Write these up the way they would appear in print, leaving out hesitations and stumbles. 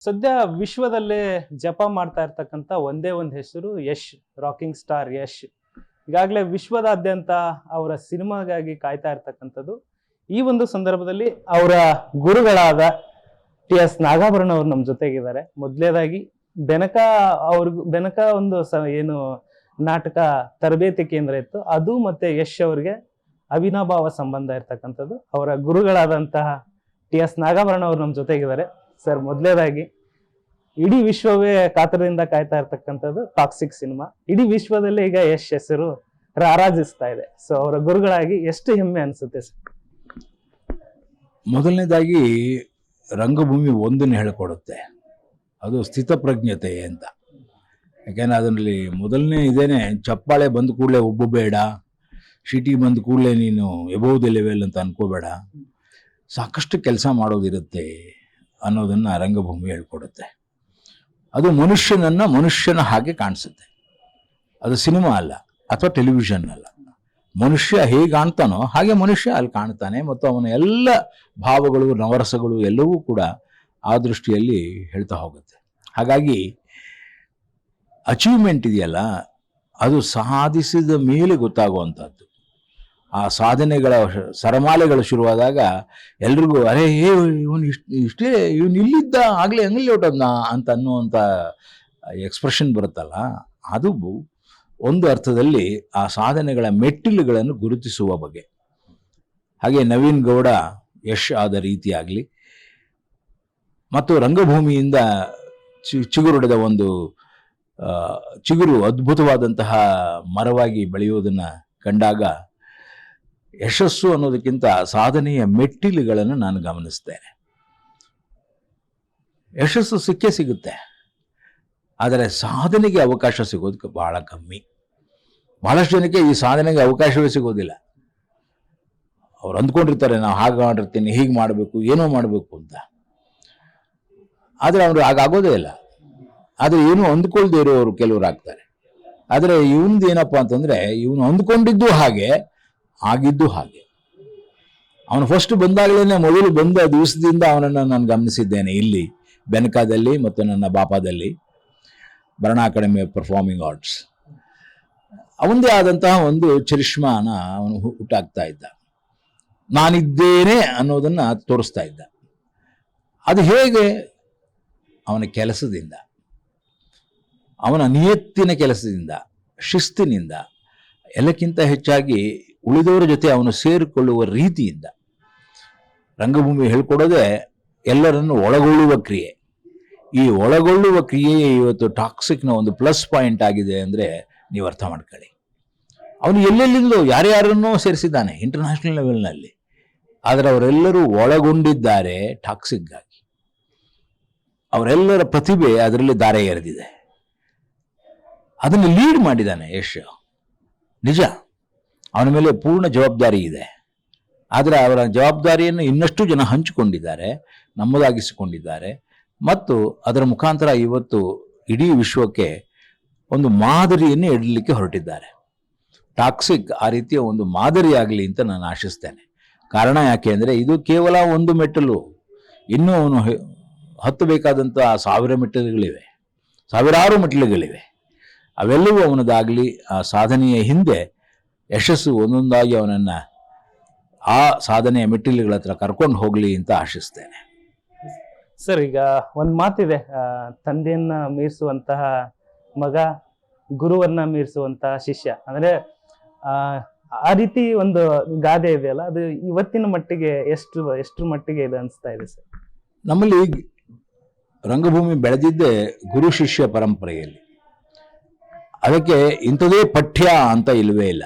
ಸದ್ಯ ವಿಶ್ವದಲ್ಲೇ ಜಪ ಮಾಡ್ತಾ ಇರ್ತಕ್ಕಂಥ ಒಂದೇ ಒಂದು ಹೆಸರು ಯಶ್, ರಾಕಿಂಗ್ ಸ್ಟಾರ್ ಯಶ್. ಈಗಾಗಲೇ ವಿಶ್ವದಾದ್ಯಂತ ಅವರ ಸಿನಿಮಾಗಾಗಿ ಕಾಯ್ತಾ ಇರ್ತಕ್ಕಂಥದ್ದು. ಈ ಒಂದು ಸಂದರ್ಭದಲ್ಲಿ ಅವರ ಗುರುಗಳಾದ ಟಿ.ಎಸ್. ನಾಗಾಭರಣ ಅವರು ನಮ್ಮ ಜೊತೆಗಿದ್ದಾರೆ. ಮೊದಲನೇದಾಗಿ ಬೆನಕ ಒಂದು ಏನು ನಾಟಕ ತರಬೇತಿ ಕೇಂದ್ರ ಇತ್ತು, ಅದು ಮತ್ತೆ ಯಶ್ ಅವರಿಗೆ ಅವಿನಾಭಾವ ಸಂಬಂಧ ಇರ್ತಕ್ಕಂಥದ್ದು. ಅವರ ಗುರುಗಳಾದಂತಹ ಟಿ.ಎಸ್. ನಾಗಾಭರಣ ಅವರು ನಮ್ಮ ಜೊತೆಗಿದ್ದಾರೆ. ಸರ್, ಮೊದಲನೇದಾಗಿ ಇಡೀ ವಿಶ್ವವೇ ಕಾತರದಿಂದ ಕಾಯ್ತಾ ಇರ್ತಕ್ಕಂಥದ್ದು ಟಾಕ್ಸಿಕ್ ಸಿನಿಮಾ. ಇಡೀ ವಿಶ್ವದಲ್ಲಿ ಈಗ ಯಶ್ ಹೆಸರು ರಾರಾಜಿಸ್ತಾ ಇದೆ. ಸೊ ಅವರ ಗುರುಗಳಾಗಿ ಎಷ್ಟು ಹೆಮ್ಮೆ ಅನ್ಸುತ್ತೆ ಸರ್? ಮೊದಲನೇದಾಗಿ ರಂಗಭೂಮಿ ಒಂದನ್ನು ಹೇಳಿಕೊಡುತ್ತೆ, ಅದು ಸ್ಥಿತಪ್ರಜ್ಞತೆ ಅಂತ. ಯಾಕೆಂದರೆ ಅದರಲ್ಲಿ ಮೊದಲನೇ ಇದೇನೆ, ಚಪ್ಪಾಳೆ ಬಂದ ಕೂಡಲೇ ಒಬ್ಬ ಬೇಡ, ಶಿಟಿ ಬಂದ ಕೂಡಲೇ ನೀನು ಎಬೋವ್ ದ ಲೆವೆಲ್ ಅಂತ ಅನ್ಕೋಬೇಡ, ಸಾಕಷ್ಟು ಕೆಲಸ ಮಾಡೋದಿರುತ್ತೆ ಅನ್ನೋದನ್ನು ರಂಗಭೂಮಿ ಹೇಳ್ಕೊಡುತ್ತೆ. ಅದು ಮನುಷ್ಯನ ಹಾಗೆ ಕಾಣಿಸುತ್ತೆ. ಅದು ಸಿನಿಮಾ ಅಲ್ಲ ಅಥವಾ ಟೆಲಿವಿಷನ್ ಅಲ್ಲ. ಮನುಷ್ಯ ಹೇಗೆ ಕಾಣ್ತಾನೋ ಹಾಗೆ ಮನುಷ್ಯ ಅಲ್ಲಿ ಕಾಣ್ತಾನೆ, ಮತ್ತು ಅವನ ಎಲ್ಲ ಭಾವಗಳು, ನವರಸಗಳು ಎಲ್ಲವೂ ಕೂಡ ಆ ದೃಷ್ಟಿಯಲ್ಲಿ ಹೇಳ್ತಾ ಹೋಗುತ್ತೆ. ಹಾಗಾಗಿ ಅಚೀವ್ಮೆಂಟ್ ಇದೆಯಲ್ಲ, ಅದು ಸಾಧಿಸಿದ ಮೇಲೆ ಗೊತ್ತಾಗುವಂಥದ್ದು. ಆ ಸಾಧನೆಗಳ ಸರಮಾಲೆಗಳು ಶುರುವಾದಾಗ ಎಲ್ರಿಗೂ ಅರೆ ಇವನು ಇಷ್ಟೇ ಇವನು ಇಲ್ಲಿದ್ದ ಆಗಲೇ ಹಂಗಲ್ಲಿ ಹೊಟ್ಟದ್ನ ಅಂತ ಅನ್ನುವಂಥ ಎಕ್ಸ್ಪ್ರೆಷನ್ ಬರುತ್ತಲ್ಲ, ಅದು ಒಂದು ಅರ್ಥದಲ್ಲಿ ಆ ಸಾಧನೆಗಳ ಮೆಟ್ಟಿಲುಗಳನ್ನು ಗುರುತಿಸುವ ಬಗೆ. ಹಾಗೆ ನವೀನ್ ಗೌಡ ಯಶ್ ಆದ ರೀತಿಯಾಗಲಿ, ಮತ್ತು ರಂಗಭೂಮಿಯಿಂದ ಚಿಗುರುಡಿದ ಒಂದು ಚಿಗುರು ಅದ್ಭುತವಾದಂತಹ ಮರವಾಗಿ ಬೆಳೆಯುವುದನ್ನು ಕಂಡಾಗ ಯಶಸ್ಸು ಅನ್ನೋದಕ್ಕಿಂತ ಸಾಧನೆಯ ಮೆಟ್ಟಿಲುಗಳನ್ನು ನಾನು ಗಮನಿಸ್ತೇನೆ. ಯಶಸ್ಸು ಸಿಕ್ಕೇ ಸಿಗುತ್ತೆ, ಆದರೆ ಸಾಧನೆಗೆ ಅವಕಾಶ ಸಿಗೋದಕ್ಕೆ ಬಹಳ ಕಮ್ಮಿ. ಬಹಳಷ್ಟು ಜನಕ್ಕೆ ಈ ಸಾಧನೆಗೆ ಅವಕಾಶವೇ ಸಿಗೋದಿಲ್ಲ. ಅವ್ರು ಅಂದ್ಕೊಂಡಿರ್ತಾರೆ ನಾವು ಹಾಗೆ ಮಾಡಿರ್ತೀನಿ, ಹೀಗೆ ಮಾಡಬೇಕು, ಏನೋ ಮಾಡಬೇಕು ಅಂತ. ಆದರೆ ಅವರು ಹಾಗಾಗೋದೇ ಇಲ್ಲ. ಆದರೆ ಏನೂ ಅಂದ್ಕೊಳ್ದೇ ಇರೋರು ಕೆಲವರು ಆಗ್ತಾರೆ. ಆದರೆ ಇವನ್ದು ಏನಪ್ಪ ಅಂತಂದರೆ, ಇವನು ಅಂದ್ಕೊಂಡಿದ್ದು ಹಾಗೆ, ಆಗಿದ್ದು ಹಾಗೆ. ಅವನು ಫಸ್ಟ್ ಬಂದಾಗಲೇ, ಮೊದಲು ಬಂದ ದಿವಸದಿಂದ ಅವನನ್ನು ನಾನು ಗಮನಿಸಿದ್ದೇನೆ ಇಲ್ಲಿ ಬೆನಕಾದಲ್ಲಿ ಮತ್ತು ನನ್ನ ಬಾಪಾದಲ್ಲಿ, Bharana academy of performing arts. ಅವನದೇ ಆದಂತಹ ಒಂದು ಚರಿಷ್ಮಾನ ಅವನು ಹುಟ್ಟಾಗ್ತಾ ಇದ್ದ. ನಾನಿದ್ದೇನೆ ಅನ್ನೋದನ್ನು ತೋರಿಸ್ತಾ ಇದ್ದ. ಅದು ಹೇಗೆ? ಅವನ ಕೆಲಸದಿಂದ, ಅವನ ನಿಯತ್ತಿನ ಕೆಲಸದಿಂದ, ಶಿಸ್ತಿನಿಂದ, ಎಲ್ಲಕ್ಕಿಂತ ಹೆಚ್ಚಾಗಿ ಉಳಿದವರ ಜೊತೆ ಅವನು ಸೇರಿಕೊಳ್ಳುವ ರೀತಿಯಿಂದ. ರಂಗಭೂಮಿ ಹೇಳ್ಕೊಡೋದೇ ಎಲ್ಲರನ್ನು ಒಳಗೊಳ್ಳುವ ಕ್ರಿಯೆ. ಈ ಒಳಗೊಳ್ಳುವ ಕ್ರಿಯೆಯೇ ಇವತ್ತು ಟಾಕ್ಸಿಕ್ನ ಒಂದು ಪ್ಲಸ್ ಪಾಯಿಂಟ್ ಆಗಿದೆ ಅಂದರೆ ನೀವು ಅರ್ಥ ಮಾಡ್ಕೊಳ್ಳಿ. ಅವನು ಎಲ್ಲೆಲ್ಲಿಂದಲೂ ಯಾರ್ಯಾರನ್ನೋ ಸೇರಿಸಿದ್ದಾನೆ ಇಂಟರ್ನ್ಯಾಷನಲ್ ಲೆವೆಲ್ನಲ್ಲಿ, ಆದರೆ ಅವರೆಲ್ಲರೂ ಒಳಗೊಂಡಿದ್ದಾರೆ ಟಾಕ್ಸಿಕ್ಗಾಗಿ. ಅವರೆಲ್ಲರ ಪ್ರತಿಭೆ ಅದರಲ್ಲಿ ದಾರೆ ಎರೆದಿದೆ. ಅದನ್ನು ಲೀಡ್ ಮಾಡಿದ್ದಾನೆ ಯಶ್. ನಿಜ, ಅವನ ಮೇಲೆ ಪೂರ್ಣ ಜವಾಬ್ದಾರಿ ಇದೆ. ಆದರೆ ಅವರ ಜವಾಬ್ದಾರಿಯನ್ನು ಇನ್ನಷ್ಟು ಜನ ಹಂಚಿಕೊಂಡಿದ್ದಾರೆ, ನಮ್ಮದಾಗಿಸಿಕೊಂಡಿದ್ದಾರೆ, ಮತ್ತು ಅದರ ಮುಖಾಂತರ ಇವತ್ತು ಇಡೀ ವಿಶ್ವಕ್ಕೆ ಒಂದು ಮಾದರಿಯನ್ನು ಇಡಲಿಕ್ಕೆ ಹೊರಟಿದ್ದಾರೆ. ಟಾಕ್ಸಿಕ್ ಆ ರೀತಿಯ ಒಂದು ಮಾದರಿಯಾಗಲಿ ಅಂತ ನಾನು ಆಶಿಸ್ತೇನೆ. ಕಾರಣ ಯಾಕೆ ಅಂದರೆ, ಇದು ಕೇವಲ ಒಂದು ಮೆಟ್ಟಲು. ಇನ್ನೂ ಅವನು ಹತ್ತಬೇಕಾದಂಥ ಸಾವಿರಾರು ಮೆಟ್ಟಿಲುಗಳಿವೆ. ಅವೆಲ್ಲವೂ ಅವನದಾಗಲಿ. ಆ ಸಾಧನೆಯ ಹಿಂದೆ ಯಶಸ್ಸು ಒಂದೊಂದಾಗಿ ಅವನನ್ನು ಆ ಸಾಧನೆಯ ಮೆಟ್ಟಿಲುಗಳ ಹತ್ರ ಕರ್ಕೊಂಡು ಹೋಗಲಿ ಅಂತ ಆಶಿಸ್ತೇನೆ. ಸರ್, ಈಗ ಒಂದು ಮಾತಿದೆ, ತಂದೆಯನ್ನ ಮೀರಿಸುವಂತಹ ಮಗ, ಗುರುವನ್ನ ಮೀರಿಸುವಂತಹ ಶಿಷ್ಯ. ಅಂದ್ರೆ ಆ ರೀತಿ ಒಂದು ಗಾದೆ ಇದೆಯಲ್ಲ, ಅದು ಇವತ್ತಿನ ಮಟ್ಟಿಗೆ ಎಷ್ಟು ಮಟ್ಟಿಗೆ ಇದೆ ಅನಿಸ್ತಾ ಇದೆ ಸರ್? ನಮ್ಮಲ್ಲಿ ರಂಗಭೂಮಿ ಬೆಳೆದಿದ್ದೇ ಗುರು ಶಿಷ್ಯ ಪರಂಪರೆಯಲ್ಲಿ. ಅದಕ್ಕೆ ಇಂಥದೇ ಪಠ್ಯ ಅಂತ ಇಲ್ಲವೇ ಇಲ್ಲ.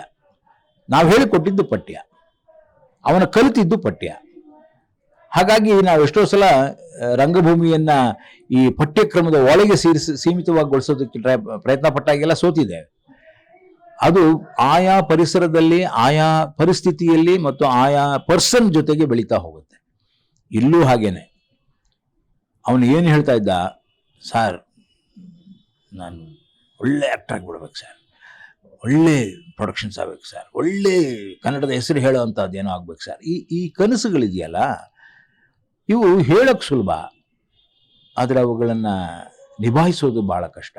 ನಾವು ಹೇಳಿಕೊಟ್ಟಿದ್ದು ಪಠ್ಯ, ಅವನ ಕಲಿತಿದ್ದು ಪಠ್ಯ. ಹಾಗಾಗಿ ನಾವು ಎಷ್ಟೋ ಸಲ ರಂಗಭೂಮಿಯನ್ನ ಈ ಪಠ್ಯಕ್ರಮದ ಒಳಗೆ ಸೀಮಿತವಾಗಿಗೊಳಿಸೋದಕ್ಕೆ ಪ್ರಯತ್ನ ಪಟ್ಟಾಗೆಲ್ಲ ಸೋತಿದ್ದೇವೆ. ಅದು ಆಯಾ ಪರಿಸರದಲ್ಲಿ, ಆಯಾ ಪರಿಸ್ಥಿತಿಯಲ್ಲಿ ಮತ್ತು ಆಯಾ ಪರ್ಸನ್ ಜೊತೆಗೆ ಬೆಳೀತಾ ಹೋಗುತ್ತೆ. ಇಲ್ಲೂ ಹಾಗೇನೆ. ಅವನು ಏನು ಹೇಳ್ತಾ ಇದ್ದ, ಸರ್ ನಾನು ಒಳ್ಳೆ ಆ್ಯಕ್ಟರ್ ಆಗಿಬಿಡ್ಬೇಕು ಸರ್, ಒಳ್ಳೆ ಪ್ರೊಡಕ್ಷನ್ಸ್ ಆಗ್ಬೇಕು ಸರ್, ಒಳ್ಳೆ ಕನ್ನಡದ ಹೆಸರು ಹೇಳೋವಂಥದ್ದು ಏನೋ ಆಗ್ಬೇಕು ಸರ್. ಈ ಕನಸುಗಳಿದೆಯಲ್ಲ, ಇವು ಹೇಳೋಕ್ಕೆ ಸುಲಭ, ಆದರೆ ಅವುಗಳನ್ನು ನಿಭಾಯಿಸೋದು ಬಹಳ ಕಷ್ಟ.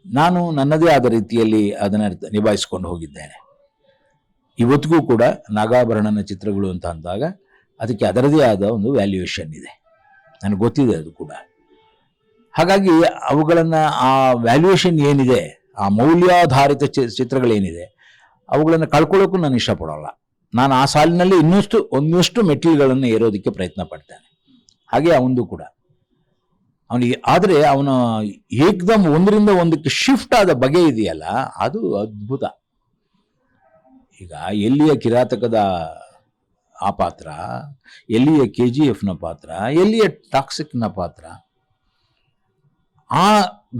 ನಾನು ನನ್ನದೇ ಆದ ರೀತಿಯಲ್ಲಿ ಅದನ್ನು ನಿಭಾಯಿಸ್ಕೊಂಡು ಹೋಗಿದ್ದೇನೆ. ಇವತ್ತಿಗೂ ಕೂಡ ನಾಗಾಭರಣನ ಚಿತ್ರಗಳು ಅಂತ ಅಂದಾಗ ಅದಕ್ಕೆ ಅದರದೇ ಆದ ಒಂದು ವ್ಯಾಲ್ಯೂಯೇಷನ್ ಇದೆ, ನನಗೆ ಗೊತ್ತಿದೆ ಅದು ಕೂಡ. ಹಾಗಾಗಿ ಅವುಗಳನ್ನು ಆ ವ್ಯಾಲ್ಯೂಯೇಷನ್ ಏನಿದೆ, ಆ ಮೌಲ್ಯಾಧಾರಿತ ಚಿತ್ರಗಳೇನಿದೆ ಅವುಗಳನ್ನು ಕಳ್ಕೊಳ್ಳೋಕ್ಕೂ ನಾನು ಇಷ್ಟಪಡೋಲ್ಲ. ನಾನು ಆ ಸಾಲಿನಲ್ಲಿ ಒಂದಷ್ಟು ಮೆಟ್ಟಿಲುಗಳನ್ನು ಏರೋದಕ್ಕೆ ಪ್ರಯತ್ನ ಪಡ್ತೇನೆ. ಹಾಗೆ ಅವನದು ಕೂಡ. ಅವನಿಗೆ ಆದರೆ ಅವನ ಏಕದಮ್ ಒಂದರಿಂದ ಒಂದಕ್ಕೆ ಶಿಫ್ಟ್ ಆದ ಬಗೆ ಇದೆಯಲ್ಲ, ಅದು ಅದ್ಭುತ. ಈಗ ಎಲ್ಲಿಯ ಕಿರಾತಕದ ಆ ಪಾತ್ರ, ಎಲ್ಲಿಯ KGFನ ಪಾತ್ರ, ಎಲ್ಲಿಯ ಟಾಕ್ಸಿಕ್ನ ಪಾತ್ರ, ಆ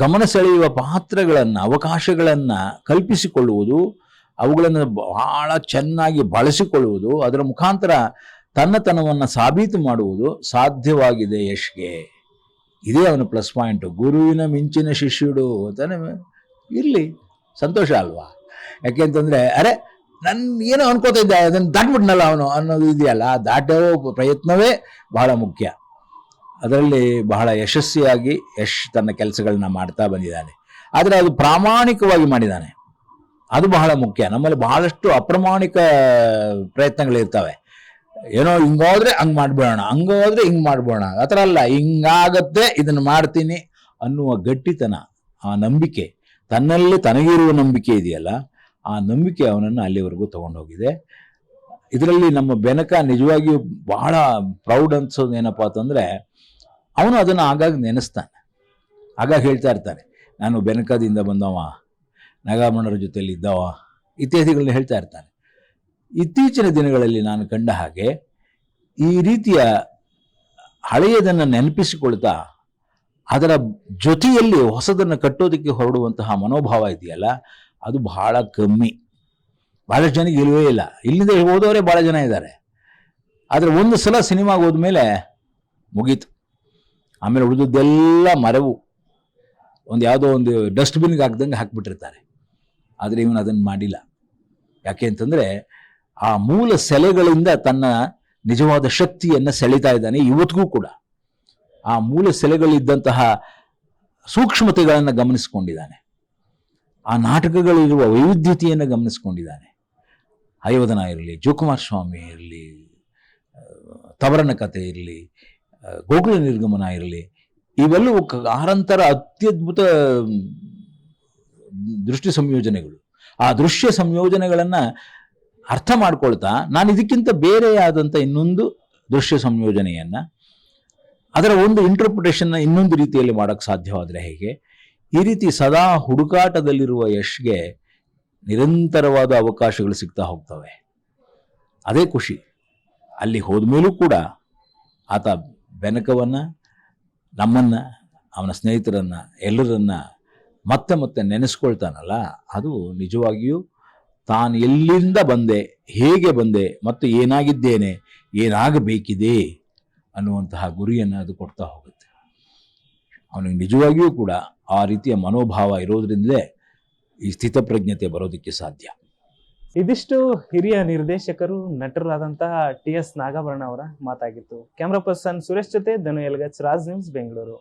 ಗಮನ ಸೆಳೆಯುವ ಪಾತ್ರಗಳನ್ನು, ಅವಕಾಶಗಳನ್ನು ಕಲ್ಪಿಸಿಕೊಳ್ಳುವುದು, ಅವುಗಳನ್ನು ಬಹಳ ಚೆನ್ನಾಗಿ ಬಳಸಿಕೊಳ್ಳುವುದು, ಅದರ ಮುಖಾಂತರ ತನ್ನತನವನ್ನು ಸಾಬೀತು ಮಾಡುವುದು ಸಾಧ್ಯವಾಗಿದೆ ಯಶ್ಗೆ. ಇದೇ ಅವನ ಪ್ಲಸ್ ಪಾಯಿಂಟು. ಗುರುವಿನ ಮಿಂಚಿನ ಶಿಷ್ಯುಡು ಅಂತಾನೆ ಇರಲಿ, ಸಂತೋಷ ಅಲ್ವಾ? ಯಾಕೆಂತಂದರೆ ಅರೆ ನನ್ನ ಏನೋ ಅನ್ಕೋತಾ ಇದ್ದ, ಅದನ್ನು ದಾಟ್ಬಿಟ್ನಲ್ಲ ಅವನು ಅನ್ನೋದು ಇದೆಯಲ್ಲ, ದಾಟೋ ಪ್ರಯತ್ನವೇ ಬಹಳ ಮುಖ್ಯ. ಅದರಲ್ಲಿ ಬಹಳ ಯಶಸ್ವಿಯಾಗಿ ಯಶ್ ತನ್ನ ಕೆಲಸಗಳನ್ನ ಮಾಡ್ತಾ ಬಂದಿದ್ದಾನೆ. ಆದರೆ ಅದು ಪ್ರಾಮಾಣಿಕವಾಗಿ ಮಾಡಿದ್ದಾನೆ, ಅದು ಬಹಳ ಮುಖ್ಯ. ನಮ್ಮಲ್ಲಿ ಬಹಳಷ್ಟು ಅಪ್ರಾಮಾಣಿಕ ಪ್ರಯತ್ನಗಳಿರ್ತವೆ. ಏನೋ ಹಿಂಗೋದ್ರೆ ಹಂಗೆ ಮಾಡ್ಬಿಡೋಣ, ಹಂಗೋದ್ರೆ ಹಿಂಗೆ ಮಾಡ್ಬೋಣ, ಆ ಥರ ಅಲ್ಲ, ಹಿಂಗಾಗತ್ತೆ ಇದನ್ನು ಮಾಡ್ತೀನಿ ಅನ್ನುವ ಗಟ್ಟಿತನ, ಆ ನಂಬಿಕೆ, ತನ್ನಲ್ಲಿ ತನಗಿರುವ ನಂಬಿಕೆ ಇದೆಯಲ್ಲ, ಆ ನಂಬಿಕೆ ಅವನನ್ನು ಅಲ್ಲಿವರೆಗೂ ತಗೊಂಡೋಗಿದೆ. ಇದರಲ್ಲಿ ನಮ್ಮ ಬೆನಕ ನಿಜವಾಗಿಯೂ ಬಹಳ ಪ್ರೌಡ್ ಅನ್ಸೋದು ಏನಪ್ಪ ಅಂತಂದರೆ, ಅವನು ಅದನ್ನು ಆಗಾಗ ನೆನೆಸ್ತಾನೆ, ಆಗಾಗ ಹೇಳ್ತಾ ಇರ್ತಾನೆ, ನಾನು ಬೆನಕದಿಂದ ಬಂದವ, ನಾಗಾಭರಣರ ಜೊತೆಯಲ್ಲಿ ಇದ್ದವ, ಇತ್ಯಾದಿಗಳನ್ನ ಹೇಳ್ತಾ ಇರ್ತಾನೆ. ಇತ್ತೀಚಿನ ದಿನಗಳಲ್ಲಿ ನಾನು ಕಂಡ ಹಾಗೆ ಈ ರೀತಿಯ ಹಳೆಯದನ್ನು ನೆನಪಿಸಿಕೊಳ್ತಾ ಅದರ ಜೊತೆಯಲ್ಲಿ ಹೊಸದನ್ನು ಕಟ್ಟೋದಕ್ಕೆ ಹೊರಡುವಂತಹ ಮನೋಭಾವ ಇದೆಯಲ್ಲ, ಅದು ಬಹಳ ಕಮ್ಮಿ. ಭಾಳಷ್ಟು ಜನಕ್ಕೆ ಇಲ್ಲವೇ ಇಲ್ಲ. ಇಲ್ಲಿಂದ ಹೋದವರೇ ಭಾಳ ಜನ ಇದ್ದಾರೆ. ಆದರೆ ಒಂದು ಸಲ ಸಿನಿಮಾಗೆ ಹೋದ್ಮೇಲೆ ಮುಗೀತು. ಆಮೇಲೆ ಉಳಿದದ್ದೆಲ್ಲ ಮರೆವು, ಯಾವುದೋ ಒಂದು ಡಸ್ಟ್ಬಿನ್ಗೆ ಹಾಕ್ದಂಗೆ ಹಾಕ್ಬಿಟ್ಟಿರ್ತಾರೆ. ಆದರೆ ಇವನು ಅದನ್ನು ಮಾಡಿಲ್ಲ. ಯಾಕೆ ಅಂತಂದರೆ ಆ ಮೂಲ ಸೆಲೆಗಳಿಂದ ತನ್ನ ನಿಜವಾದ ಶಕ್ತಿಯನ್ನು ಸೆಳೀತಾ ಇದ್ದಾನೆ ಇವತ್ತಿಗೂ ಕೂಡ. ಆ ಮೂಲ ಸೆಲೆಗಳಿದ್ದಂತಹ ಸೂಕ್ಷ್ಮತೆಗಳನ್ನು ಗಮನಿಸಿಕೊಂಡಿದ್ದಾನೆ. ಆ ನಾಟಕಗಳಿರುವ ವೈವಿಧ್ಯತೆಯನ್ನು ಗಮನಿಸ್ಕೊಂಡಿದ್ದಾನೆ. ಹಯವದನ ಇರಲಿ, ಜೋಕುಮಾರ್ ಸ್ವಾಮಿ ಇರಲಿ, ತವರನ ಕಥೆ ಇರಲಿ, ಗೋಕುಲ ನಿರ್ಗಮನ ಇರಲಿ, ಇವೆಲ್ಲವೂ ಆರಂತರ ಅತ್ಯದ್ಭುತ ದೃಷ್ಟಿ ಸಂಯೋಜನೆಗಳು. ಆ ದೃಶ್ಯ ಸಂಯೋಜನೆಗಳನ್ನು ಅರ್ಥ ಮಾಡ್ಕೊಳ್ತಾ ನಾನು ಇದಕ್ಕಿಂತ ಬೇರೆಯಾದಂಥ ಇನ್ನೊಂದು ದೃಶ್ಯ ಸಂಯೋಜನೆಯನ್ನು, ಅದರ ಒಂದು ಇಂಟರ್ಪ್ರಿಟೇಷನ್ನ ಇನ್ನೊಂದು ರೀತಿಯಲ್ಲಿ ಮಾಡೋಕ್ಕೆ ಸಾಧ್ಯವಾದರೆ ಹೇಗೆ, ಈ ರೀತಿ ಸದಾ ಹುಡುಕಾಟದಲ್ಲಿರುವ ಯಶ್ಗೆ ನಿರಂತರವಾದ ಅವಕಾಶಗಳು ಸಿಗ್ತಾ ಹೋಗ್ತವೆ. ಅದೇ ಖುಷಿ. ಅಲ್ಲಿ ಹೋದ್ಮೇಲೂ ಕೂಡ ಆತ ಬೆನಕವನ್ನು, ನಮ್ಮನ್ನು, ಅವನ ಸ್ನೇಹಿತರನ್ನು, ಎಲ್ಲರನ್ನ ಮತ್ತೆ ಮತ್ತೆ ನೆನೆಸ್ಕೊಳ್ತಾನಲ್ಲ, ಅದು ನಿಜವಾಗಿಯೂ ತಾನು ಎಲ್ಲಿಂದ ಬಂದೆ, ಹೇಗೆ ಬಂದೆ ಮತ್ತು ಏನಾಗಿದ್ದೇನೆ, ಏನಾಗಬೇಕಿದೆ ಅನ್ನುವಂತಹ ಗುರಿಯನ್ನು ಅದು ಕೊಡ್ತಾ ಹೋಗುತ್ತೆ. ಅವನಿಗೆ ನಿಜವಾಗಿಯೂ ಕೂಡ ಆ ರೀತಿಯ ಮನೋಭಾವ ಇರೋದ್ರಿಂದಲೇ ಈ ಸ್ಥಿತಪ್ರಜ್ಞತೆ ಬರೋದಕ್ಕೆ ಸಾಧ್ಯ. ಇದಿಷ್ಟು ಹಿರಿಯ ನಿರ್ದೇಶಕರು, ನಟರಾದಂತಹ TS ನಾಗಾಭರಣ ಅವರ ಮಾತಾಗಿತ್ತು. ಕ್ಯಾಮ್ರಾ ಪರ್ಸನ್ ಸುರೇಶ್ ಜೊತೆ ಧನು ಎಲ್ಗಚ್, ರಾಜ್ ನ್ಯೂಸ್, ಬೆಂಗಳೂರು.